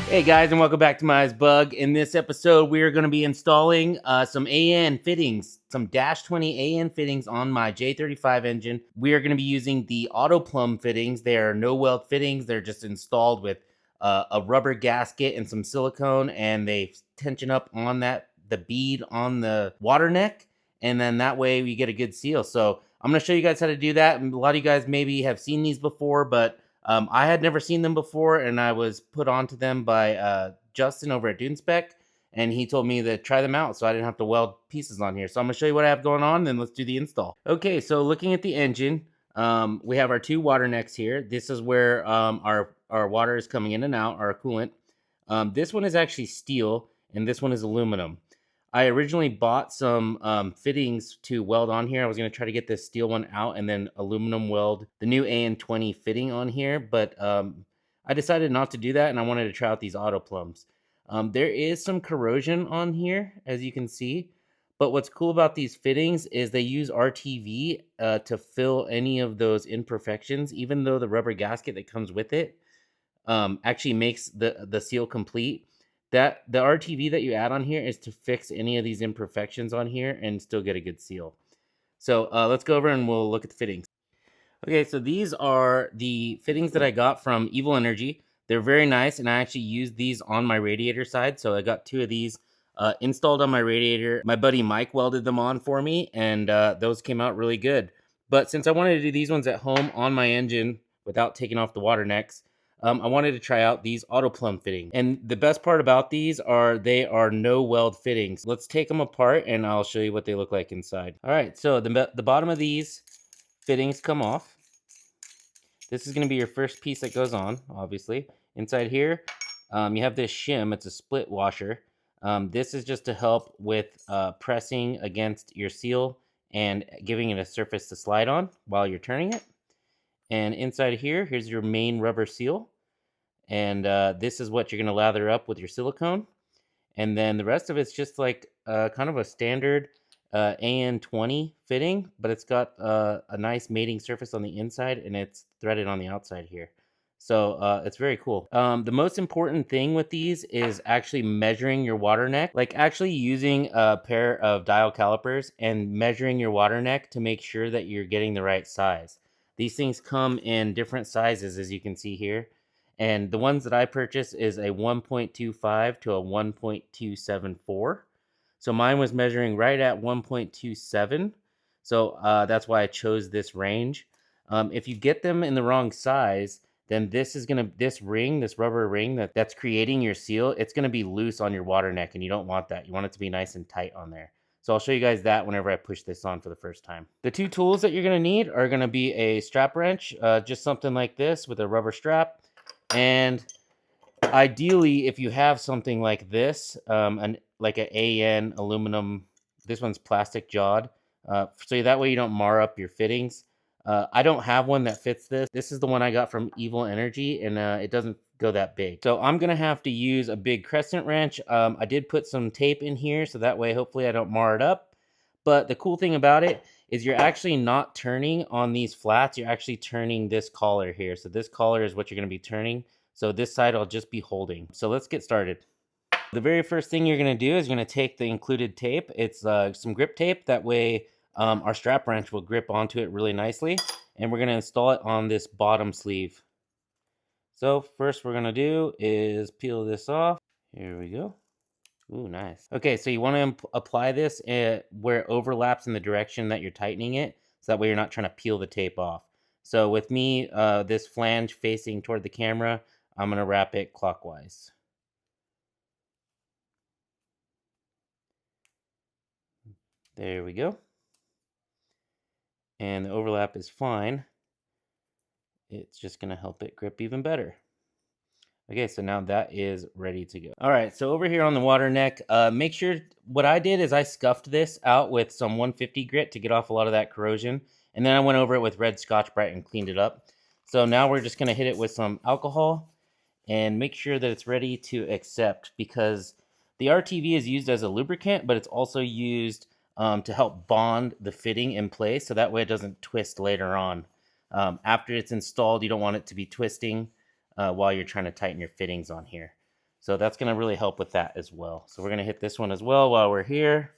Hey guys, and welcome back to My Eyes Bug. In this episode, we are going to be installing some AN fittings, some Dash 20 AN fittings on my J35 engine. We are going to be using the AutoPlumb fittings. They are no-weld fittings. They're just installed with a rubber gasket and some silicone, and they tension up on the bead on the water neck, and then that way we get a good seal. So I'm going to show you guys how to do that. And a lot of you guys maybe have seen these before, but I had never seen them before, and I was put onto them by Justin over at DuneSpec, and he told me to try them out so I didn't have to weld pieces on here. So I'm going to show you what I have going on, then let's do the install. Okay, so looking at the engine, we have our two water necks here. This is where our water is coming in and out, our coolant. This one is actually steel, and this one is aluminum. I originally bought some fittings to weld on here. I was going to try to get this steel one out and then aluminum weld the new AN20 fitting on here, but I decided not to do that, and I wanted to try out these AutoPlumbs. There is some corrosion on here, as you can see, but what's cool about these fittings is they use RTV to fill any of those imperfections, even though the rubber gasket that comes with it actually makes the seal complete. That the RTV that you add on here is to fix any of these imperfections on here and still get a good seal. So let's go over and we'll look at the fittings. Okay, so these are the fittings that I got from Evil Energy. They're very nice, and I actually used these on my radiator side. So I got two of these installed on my radiator. My buddy Mike welded them on for me, and those came out really good. But since I wanted to do these ones at home on my engine without taking off the water necks, I wanted to try out these AutoPlumb fittings. And the best part about these are they are no-weld fittings. Let's take them apart, and I'll show you what they look like inside. All right, so the bottom of these fittings come off. This is going to be your first piece that goes on, obviously. Inside here, you have this shim. It's a split washer. This is just to help with pressing against your seal and giving it a surface to slide on while you're turning it. And inside here, here's your main rubber seal. And this is what you're going to lather up with your silicone. And then the rest of it's just like kind of a standard AN20 fitting, but it's got a nice mating surface on the inside, and it's threaded on the outside here. So it's very cool. The most important thing with these is actually measuring your water neck, like actually using a pair of dial calipers and measuring your water neck to make sure that you're getting the right size. These things come in different sizes, as you can see here. And the ones that I purchased is a 1.25 to a 1.274. So mine was measuring right at 1.27. So that's why I chose this range. If you get them in the wrong size, then this rubber ring that's creating your seal, it's gonna be loose on your water neck, and you don't want that. You want it to be nice and tight on there. So I'll show you guys that whenever I push this on for the first time. The two tools that you're gonna need are gonna be a strap wrench, just something like this with a rubber strap. And ideally, if you have something like this, like an AN aluminum, this one's plastic jawed, so that way you don't mar up your fittings. I don't have one that fits this. This is the one I got from Evil Energy, and it doesn't go that big. So I'm gonna have to use a big crescent wrench. I did put some tape in here, so that way hopefully I don't mar it up. But the cool thing about it is you're actually not turning on these flats. You're actually turning this collar here. So this collar is what you're going to be turning. So this side I'll just be holding. So let's get started. The very first thing you're going to do is you're going to take the included tape. It's some grip tape. That way our strap wrench will grip onto it really nicely. And we're going to install it on this bottom sleeve. So first we're going to do is peel this off. Here we go. Ooh, nice. Okay, so you want to apply this where it overlaps in the direction that you're tightening it, so that way you're not trying to peel the tape off. So with me, this flange facing toward the camera, I'm going to wrap it clockwise. There we go. And the overlap is fine. It's just going to help it grip even better. Okay, so now that is ready to go. All right, so over here on the water neck, make sure, what I did is I scuffed this out with some 150 grit to get off a lot of that corrosion. And then I went over it with red Scotch-Brite and cleaned it up. So now we're just gonna hit it with some alcohol and make sure that it's ready to accept, because the RTV is used as a lubricant, but it's also used to help bond the fitting in place, so that way it doesn't twist later on. After it's installed, you don't want it to be twisting while you're trying to tighten your fittings on here. So that's going to really help with that as well. So we're going to hit this one as well while we're here.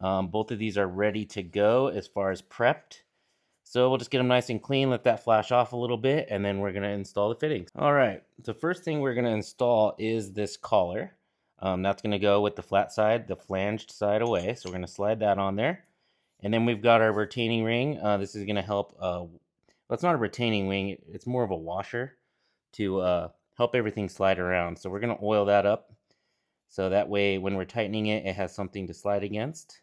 Both of these are ready to go as far as prepped. So we'll just get them nice and clean, let that flash off a little bit, and then we're going to install the fittings. All right, the first thing we're going to install is this collar. That's going to go with the flat side, the flanged side away. So we're going to slide that on there. And then we've got our retaining ring. This is going to help, well, it's not a retaining ring, it's more of a washer to help everything slide around. So we're going to oil that up. So that way when we're tightening it, it has something to slide against.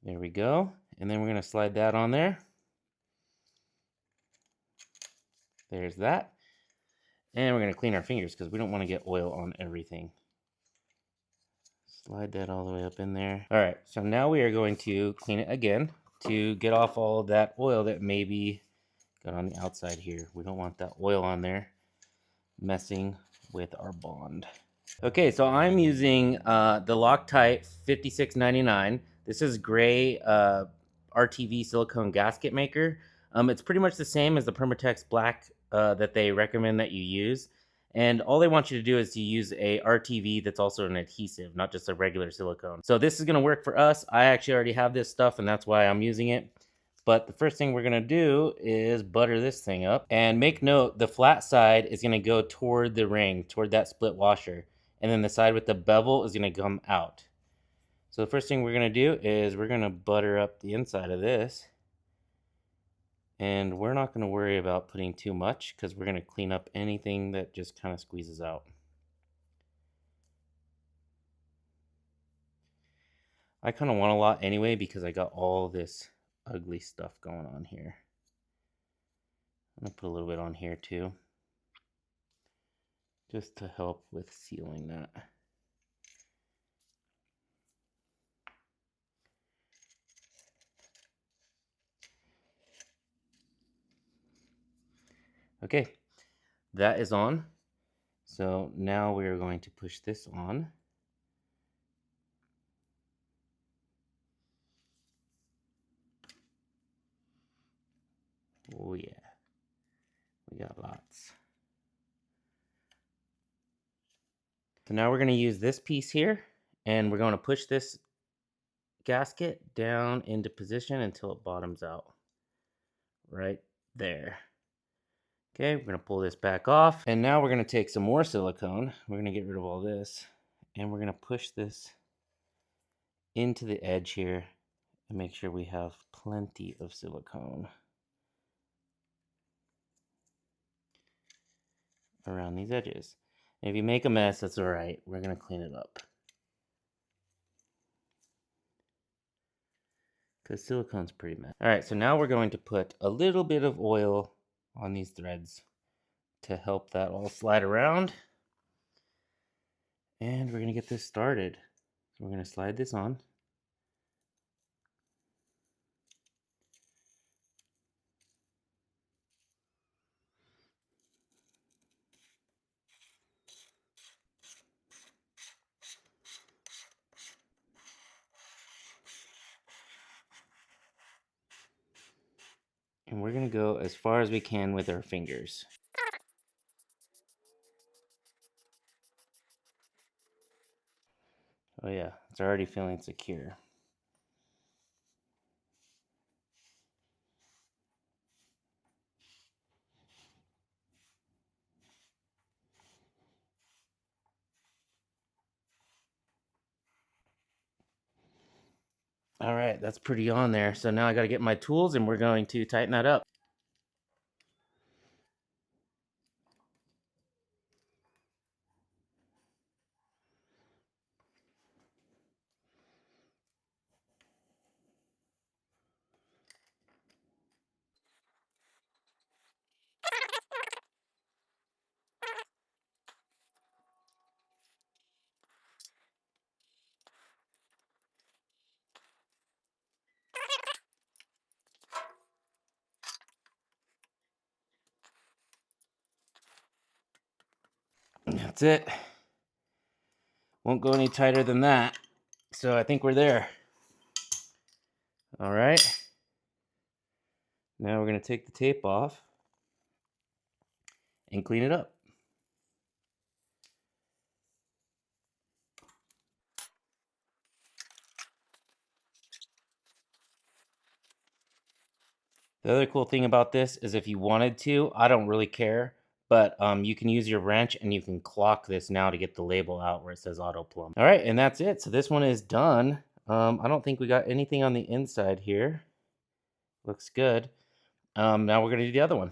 There we go. And then we're going to slide that on there. There's that. And we're going to clean our fingers because we don't want to get oil on everything. Slide that all the way up in there. All right, so now we are going to clean it again to get off all of that oil that maybe got on the outside here. We don't want that oil on there messing with our bond. Okay, so I'm using the Loctite 5699. This is gray RTV silicone gasket maker. It's pretty much the same as the Permatex black that they recommend that you use. And all they want you to do is to use a RTV that's also an adhesive, not just a regular silicone. So this is going to work for us. I actually already have this stuff, and that's why I'm using it. But the first thing we're going to do is butter this thing up. And make note, the flat side is going to go toward the ring, toward that split washer. And then the side with the bevel is going to come out. So the first thing we're going to do is we're going to butter up the inside of this. And we're not going to worry about putting too much because we're going to clean up anything that just kind of squeezes out. I kind of want a lot anyway because I got all this ugly stuff going on here. I'm going to put a little bit on here too, just to help with sealing that. Okay, that is on. So now we are going to push this on. Oh yeah, we got lots. So now we're going to use this piece here, and we're going to push this gasket down into position until it bottoms out. Right there. Okay, we're going to pull this back off, and now we're going to take some more silicone. We're going to get rid of all this, and we're going to push this into the edge here and make sure we have plenty of silicone around these edges. And if you make a mess, that's all right. We're going to clean it up. Because silicone's pretty messy. All right, so now we're going to put a little bit of oil on these threads to help that all slide around. And we're going to get this started. So we're going to slide this on. And we're going to go as far as we can with our fingers. Oh yeah, it's already feeling secure. All right, that's pretty on there. So now I got to get my tools and we're going to tighten that up. That's it. Won't go any tighter than that. So I think we're there. All right. Now we're going to take the tape off and clean it up. The other cool thing about this is if you wanted to, I don't really care, but you can use your wrench and you can clock this now to get the label out where it says AutoPlumb. All right, and that's it. So this one is done. I don't think we got anything on the inside here. Looks good. Now we're gonna do the other one.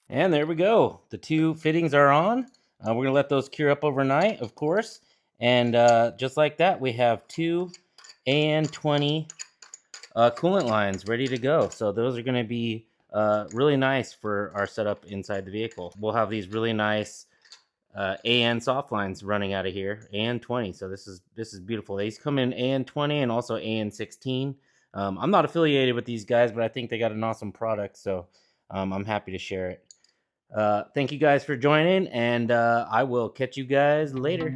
And there we go. The two fittings are on. We're going to let those cure up overnight, of course. And just like that, we have two AN20 coolant lines ready to go. So those are going to be really nice for our setup inside the vehicle. We'll have these really nice AN soft lines running out of here, AN20. So this is beautiful. These come in AN20 and also AN16. I'm not affiliated with these guys, but I think they got an awesome product, so I'm happy to share it. Thank you guys for joining, and I will catch you guys later.